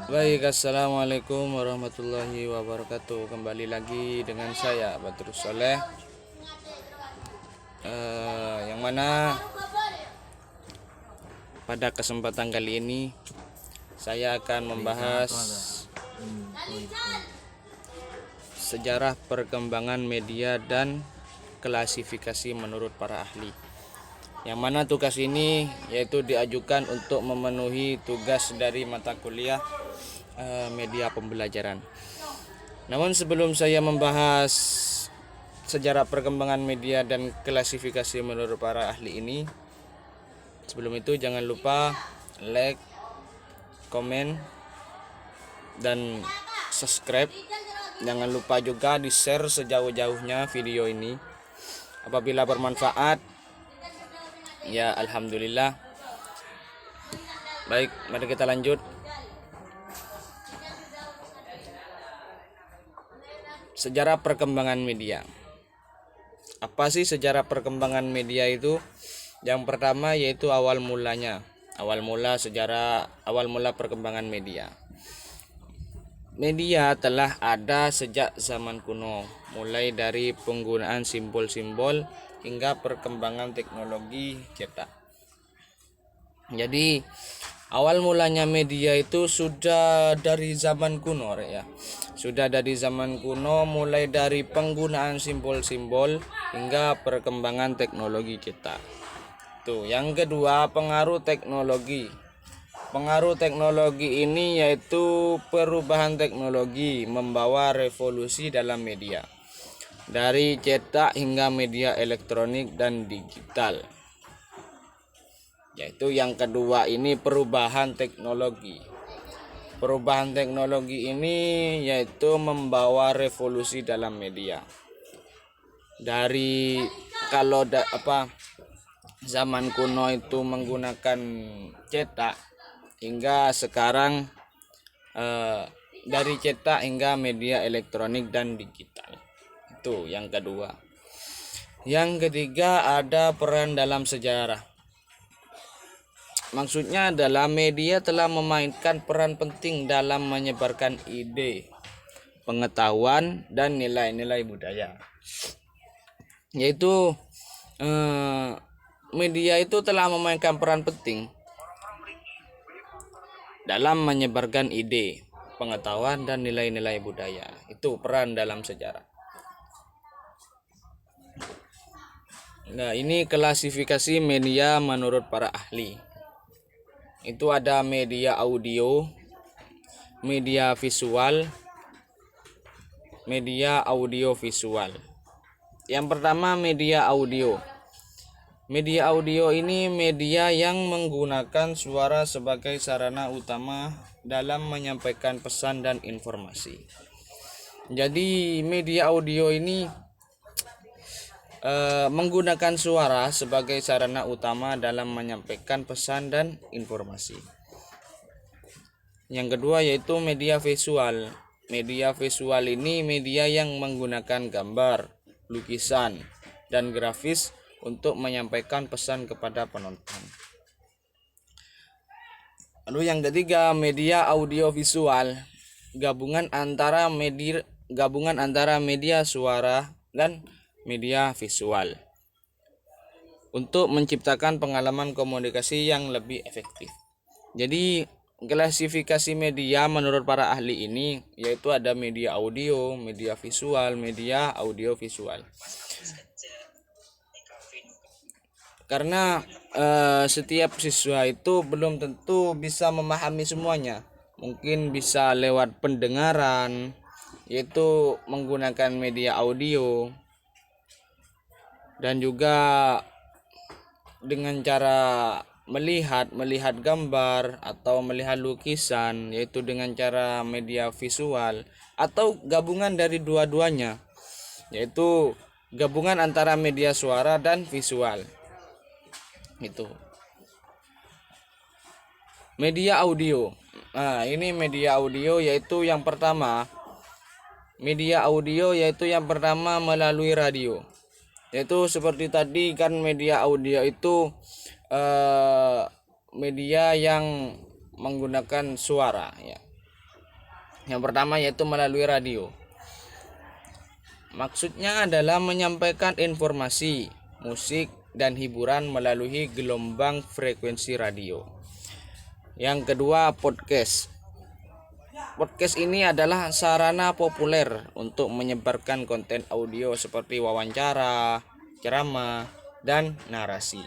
Baik, assalamualaikum warahmatullahi wabarakatuh. Kembali lagi dengan saya Badrus Soleh, yang mana pada kesempatan kali ini saya akan membahas sejarah perkembangan media dan klasifikasi menurut para ahli. Yang mana tugas ini yaitu diajukan untuk memenuhi tugas dari mata kuliah media pembelajaran. Namun sebelum saya membahas sejarah perkembangan media dan klasifikasi menurut para ahli ini, sebelum itu jangan lupa like, komen, dan subscribe. Jangan lupa juga di share sejauh-jauhnya video ini. Apabila bermanfaat, ya alhamdulillah. Baik, mari kita lanjut. Sejarah perkembangan media. Apa sih sejarah perkembangan media itu? Yang pertama yaitu awal mula perkembangan media. Media telah ada sejak zaman kuno, mulai dari penggunaan simbol-simbol hingga perkembangan teknologi cetak. Jadi awal mulanya media itu sudah dari zaman kuno ya. Sudah dari zaman kuno, mulai dari penggunaan simbol-simbol hingga perkembangan teknologi cetak. Tuh, yang kedua, pengaruh teknologi. Pengaruh teknologi ini yaitu perubahan teknologi membawa revolusi dalam media, dari cetak hingga media elektronik dan digital. Yaitu yang kedua ini perubahan teknologi. Perubahan teknologi ini yaitu membawa revolusi dalam media. Dari kalau zaman kuno itu menggunakan cetak, hingga sekarang dari cetak hingga media elektronik dan digital. Itu yang kedua. Yang ketiga ada peran dalam sejarah. Maksudnya adalah media telah memainkan peran penting dalam menyebarkan ide, pengetahuan, dan nilai-nilai budaya. Yaitu media itu telah memainkan peran penting dalam menyebarkan ide, pengetahuan, dan nilai-nilai budaya. Itu peran dalam sejarah. Nah, ini klasifikasi media menurut para ahli. Itu ada media audio, media visual, media audio visual. Yang pertama, media audio. Media audio ini media yang menggunakan suara sebagai sarana utama dalam menyampaikan pesan dan informasi. Jadi media audio ini menggunakan suara sebagai sarana utama dalam menyampaikan pesan dan informasi. Yang kedua yaitu media visual. Media visual ini media yang menggunakan gambar, lukisan, dan grafis untuk menyampaikan pesan kepada penonton. Lalu yang ketiga, media audiovisual, gabungan antara media suara dan media visual untuk menciptakan pengalaman komunikasi yang lebih efektif. Jadi klasifikasi media menurut para ahli ini yaitu ada media audio, media visual, media audiovisual. Karena setiap siswa itu belum tentu bisa memahami semuanya. Mungkin bisa lewat pendengaran, yaitu menggunakan media audio, dan juga dengan cara melihat gambar atau melihat lukisan, yaitu dengan cara media visual, atau gabungan dari dua-duanya, yaitu gabungan antara media suara dan visual. Itu media audio. Nah, ini media audio yaitu yang pertama melalui radio. Yaitu seperti tadi kan media audio itu media yang menggunakan suara ya. Yang pertama yaitu melalui radio. Maksudnya adalah menyampaikan informasi, musik, dan hiburan melalui gelombang frekuensi radio. Yang kedua, podcast. Podcast ini adalah sarana populer untuk menyebarkan konten audio seperti wawancara, ceramah, dan narasi.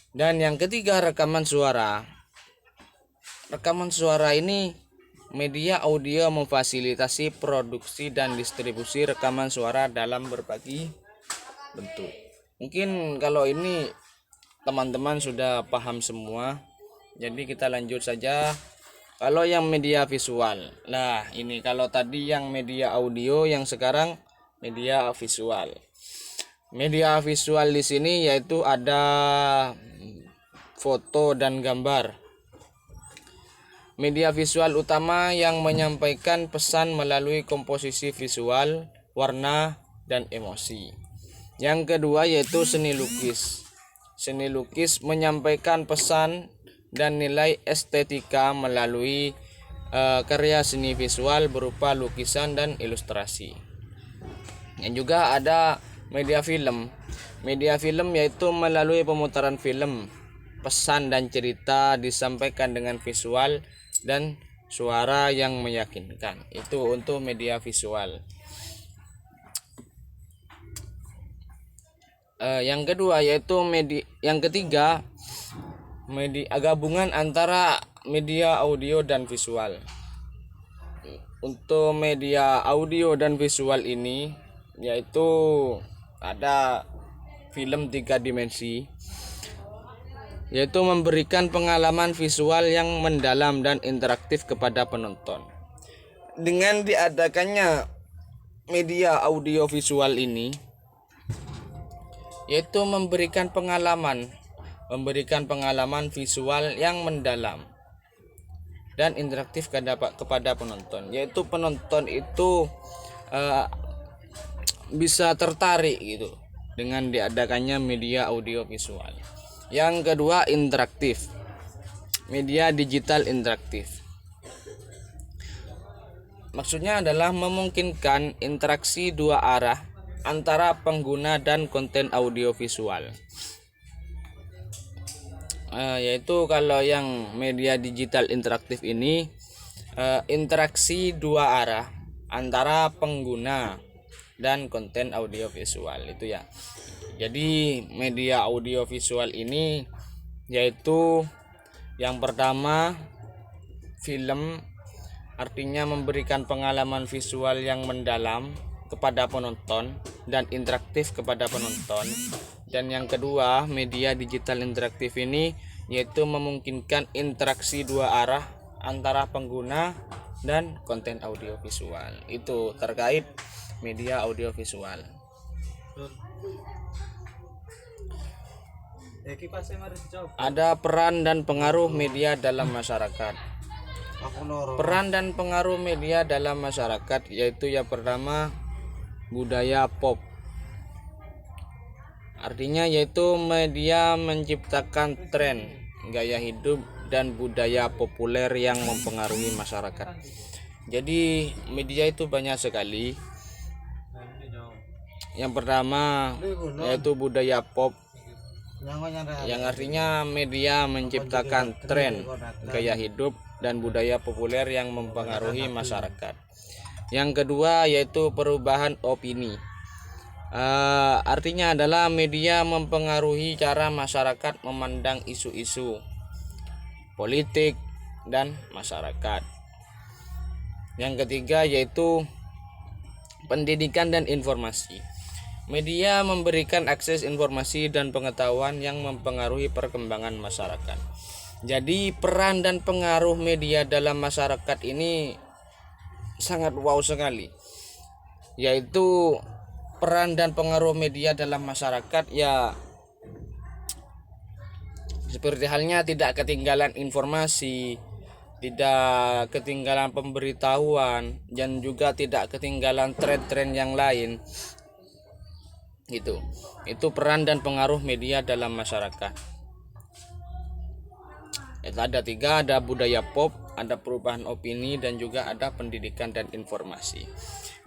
Dan yang ketiga, rekaman suara. Rekaman suara ini media audio memfasilitasi produksi dan distribusi rekaman suara dalam berbagai bentuk. Mungkin kalau ini teman-teman sudah paham semua. Jadi kita lanjut saja. Kalau yang media visual. Nah, ini kalau tadi yang media audio, yang sekarang media visual. Media visual di sini yaitu ada foto dan gambar. Media visual utama yang menyampaikan pesan melalui komposisi visual, warna, dan emosi. Yang kedua yaitu seni lukis. Seni lukis menyampaikan pesan dan nilai estetika melalui karya seni visual berupa lukisan dan ilustrasi. Yang juga ada media film. Media film yaitu melalui pemutaran film, pesan dan cerita disampaikan dengan visual dan suara yang meyakinkan. Itu untuk media visual. Yang kedua yaitu yang ketiga media gabungan antara media audio dan visual. Untuk media audio dan visual ini yaitu ada film 3 dimensi, yaitu memberikan pengalaman visual yang mendalam dan interaktif kepada penonton. Dengan diadakannya media audio visual ini, yaitu memberikan pengalaman visual yang mendalam dan interaktif kepada penonton, yaitu penonton itu bisa tertarik gitu dengan diadakannya media audio visual. Yang kedua, interaktif. Media digital interaktif. Maksudnya adalah memungkinkan interaksi dua arah antara pengguna dan konten audio visual. Yaitu kalau yang media digital interaktif ini interaksi dua arah antara pengguna dan konten audio visual itu ya. Jadi media audio visual ini yaitu yang pertama film, artinya memberikan pengalaman visual yang mendalam kepada penonton dan interaktif kepada penonton. Dan yang kedua, media digital interaktif ini yaitu memungkinkan interaksi dua arah antara pengguna dan konten audio visual. Itu terkait media audio visual. Ada peran dan pengaruh media dalam masyarakat. Peran dan pengaruh media dalam masyarakat yaitu yang pertama, budaya pop. Artinya yaitu media menciptakan tren, gaya hidup, dan budaya populer yang mempengaruhi masyarakat. Jadi media itu banyak sekali. Yang pertama yaitu budaya pop, yang artinya media menciptakan tren, gaya hidup, dan budaya populer yang mempengaruhi masyarakat. Yang kedua yaitu perubahan opini. Artinya adalah media mempengaruhi cara masyarakat memandang isu-isu politik dan masyarakat. Yang ketiga yaitu pendidikan dan informasi. Media memberikan akses informasi dan pengetahuan yang mempengaruhi perkembangan masyarakat. Jadi peran dan pengaruh media dalam masyarakat ini sangat wow sekali. Yaitu peran dan pengaruh media dalam masyarakat ya seperti halnya tidak ketinggalan informasi, tidak ketinggalan pemberitahuan, dan juga tidak ketinggalan tren-tren yang lain. Itu peran dan pengaruh media dalam masyarakat. Itu ada 3, ada budaya pop, ada perubahan opini, dan juga ada pendidikan dan informasi.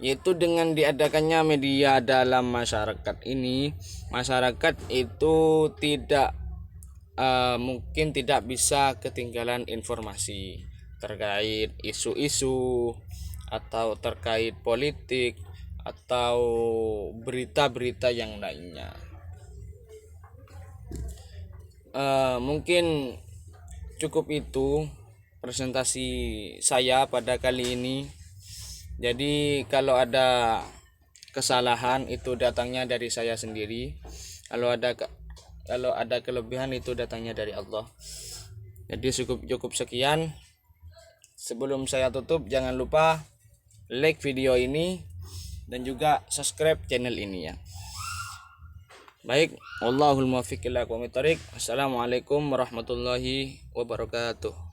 Yaitu dengan diadakannya media dalam masyarakat ini, masyarakat itu tidak mungkin tidak bisa ketinggalan informasi terkait isu-isu atau terkait politik atau berita-berita yang lainnya. Mungkin cukup itu presentasi saya pada kali ini. Jadi kalau ada kesalahan itu datangnya dari saya sendiri. Kalau ada kelebihan itu datangnya dari Allah. Jadi cukup sekian. Sebelum saya tutup, jangan lupa like video ini dan juga subscribe channel ini ya. Baik, wallahul muwaffiq ila aqwamit thoriq. Assalamualaikum warahmatullahi wabarakatuh.